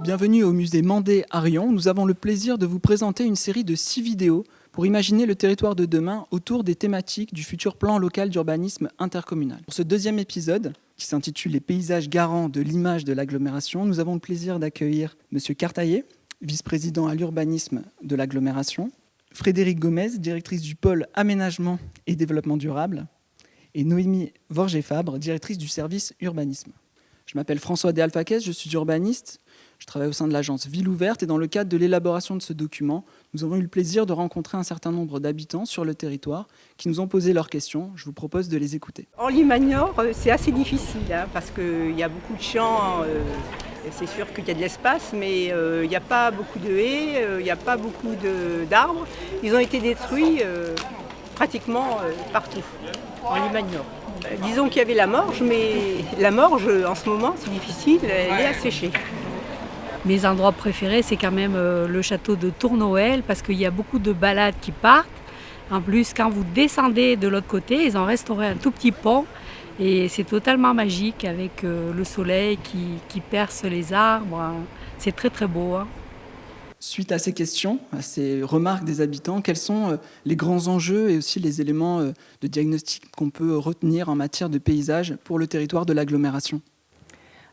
Bienvenue au musée Mandé à Riom. Nous avons le plaisir de vous présenter une série de 6 vidéos pour imaginer le territoire de demain autour des thématiques du futur plan local d'urbanisme intercommunal. Pour ce deuxième épisode, qui s'intitule « Les paysages garants de l'image de l'agglomération », nous avons le plaisir d'accueillir M. Cartaillet, vice-président à l'urbanisme de l'agglomération, Frédérique Gomez, directrice du pôle aménagement et développement durable, et Noémie Vorgé-Fabre, directrice du service urbanisme. Je m'appelle François De Alphaquès, je suis urbaniste. Je travaille au sein de l'agence Ville Ouverte et dans le cadre de l'élaboration de ce document, nous avons eu le plaisir de rencontrer un certain nombre d'habitants sur le territoire qui nous ont posé leurs questions. Je vous propose de les écouter. En Limagnor, c'est assez difficile parce qu'il y a beaucoup de champs. C'est sûr qu'il y a de l'espace, mais il n'y a pas beaucoup de haies, il n'y a pas beaucoup d'arbres. Ils ont été détruits pratiquement partout en Limagnor. Disons qu'il y avait la morge, mais la morge, en ce moment, c'est difficile, elle est asséchée. Mes endroits préférés, c'est quand même le château de Tournoël, parce qu'il y a beaucoup de balades qui partent. En plus, quand vous descendez de l'autre côté, ils ont restauré un tout petit pont. Et c'est totalement magique avec le soleil qui perce les arbres. C'est très très beau. Suite à ces questions, à ces remarques des habitants, quels sont les grands enjeux et aussi les éléments de diagnostic qu'on peut retenir en matière de paysage pour le territoire de l'agglomération ?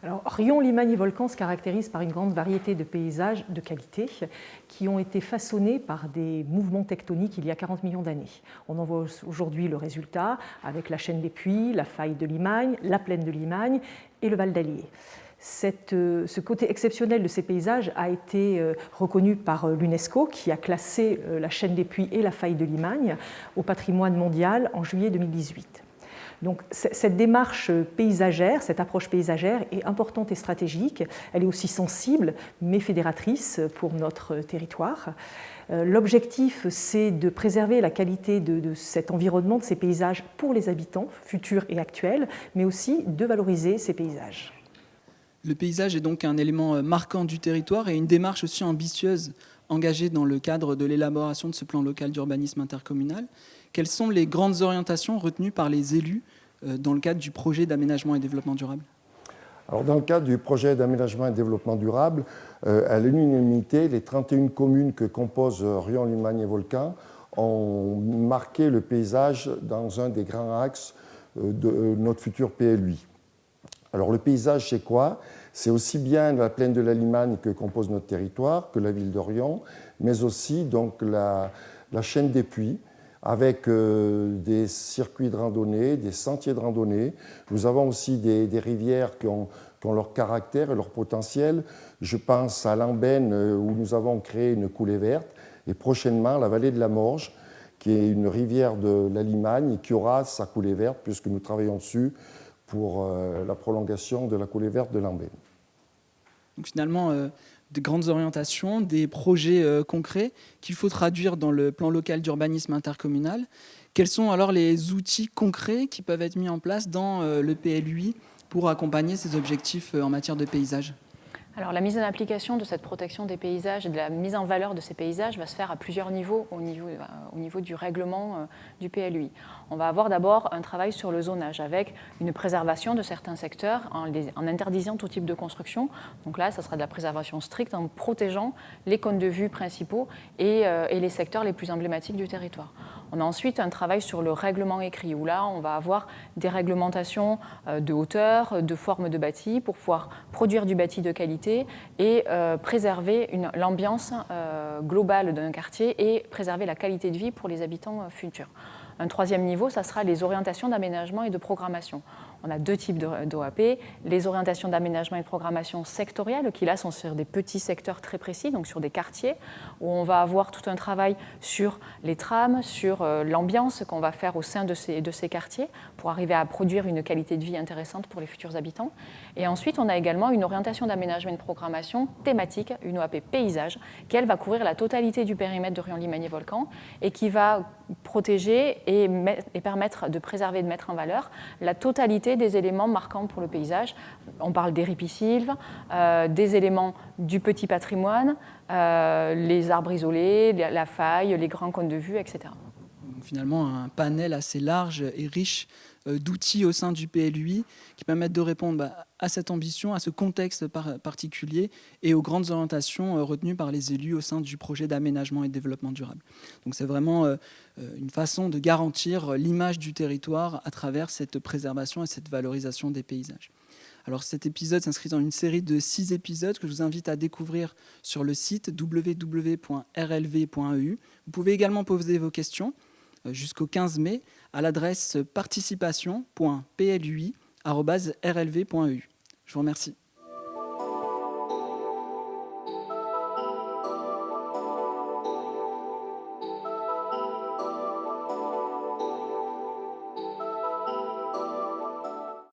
Alors, Riom, Limagne et Volcan se caractérisent par une grande variété de paysages de qualité qui ont été façonnés par des mouvements tectoniques il y a 40 millions d'années. On en voit aujourd'hui le résultat avec la chaîne des Puys, la faille de Limagne, la plaine de Limagne et le Val d'Allier. Ce côté exceptionnel de ces paysages a été reconnu par l'UNESCO qui a classé la chaîne des Puys et la faille de Limagne au patrimoine mondial en juillet 2018. Donc, cette démarche paysagère, cette approche paysagère est importante et stratégique. Elle est aussi sensible, mais fédératrice pour notre territoire. L'objectif, c'est de préserver la qualité de cet environnement, de ces paysages pour les habitants, futurs et actuels, mais aussi de valoriser ces paysages. Le paysage est donc un élément marquant du territoire et une démarche aussi ambitieuse engagée dans le cadre de l'élaboration de ce plan local d'urbanisme intercommunal. Quelles sont les grandes orientations retenues par les élus dans le cadre du projet d'aménagement et développement durable ? Alors, dans le cadre du projet d'aménagement et développement durable, à l'unanimité, les 31 communes que composent Riom, Limagne et Volcan ont marqué le paysage dans un des grands axes de notre futur PLUI. Alors, le paysage, c'est quoi ? C'est aussi bien la plaine de la Limagne que compose notre territoire, que la ville de Riom, mais aussi donc, la chaîne des Puys, avec des circuits de randonnée, des sentiers de randonnée. Nous avons aussi des rivières qui ont leur caractère et leur potentiel. Je pense à l'Ambène, où nous avons créé une coulée verte, et prochainement la vallée de la Morge, qui est une rivière de la Limagne et qui aura sa coulée verte, puisque nous travaillons dessus pour la prolongation de la coulée verte de l'Ambène. Donc finalement, de grandes orientations, des projets concrets qu'il faut traduire dans le plan local d'urbanisme intercommunal. Quels sont alors les outils concrets qui peuvent être mis en place dans le PLUI pour accompagner ces objectifs en matière de paysage ? Alors, la mise en application de cette protection des paysages et de la mise en valeur de ces paysages va se faire à plusieurs niveaux au niveau du règlement du PLUI. On va avoir d'abord un travail sur le zonage avec une préservation de certains secteurs en interdisant tout type de construction. Donc là, ça sera de la préservation stricte en protégeant les cônes de vue principaux et les secteurs les plus emblématiques du territoire. On a ensuite un travail sur le règlement écrit, où là, on va avoir des réglementations de hauteur, de forme de bâti, pour pouvoir produire du bâti de qualité et préserver l'ambiance globale d'un quartier et préserver la qualité de vie pour les habitants futurs. Un troisième niveau, ça sera les orientations d'aménagement et de programmation. On a deux types d'OAP, les orientations d'aménagement et de programmation sectorielles, qui là sont sur des petits secteurs très précis, donc sur des quartiers, où on va avoir tout un travail sur les trames, sur l'ambiance qu'on va faire au sein de ces quartiers, pour arriver à produire une qualité de vie intéressante pour les futurs habitants. Et ensuite, on a également une orientation d'aménagement et de programmation thématique, une OAP paysage, qui elle va couvrir la totalité du périmètre de Riom, Limagne et Volcan, et qui va protéger et permettre de préserver et de mettre en valeur la totalité des éléments marquants pour le paysage. On parle des ripisylves, des éléments du petit patrimoine, les arbres isolés, la faille, les grands cônes de vue, etc. finalement un panel assez large et riche d'outils au sein du PLUI qui permettent de répondre à cette ambition, à ce contexte particulier et aux grandes orientations retenues par les élus au sein du projet d'aménagement et de développement durable. Donc c'est vraiment une façon de garantir l'image du territoire à travers cette préservation et cette valorisation des paysages. Alors cet épisode s'inscrit dans une série de 6 épisodes que je vous invite à découvrir sur le site www.rlv.eu. Vous pouvez également poser vos questions jusqu'au 15 mai à l'adresse participation.plui@rlv.eu. Je vous remercie.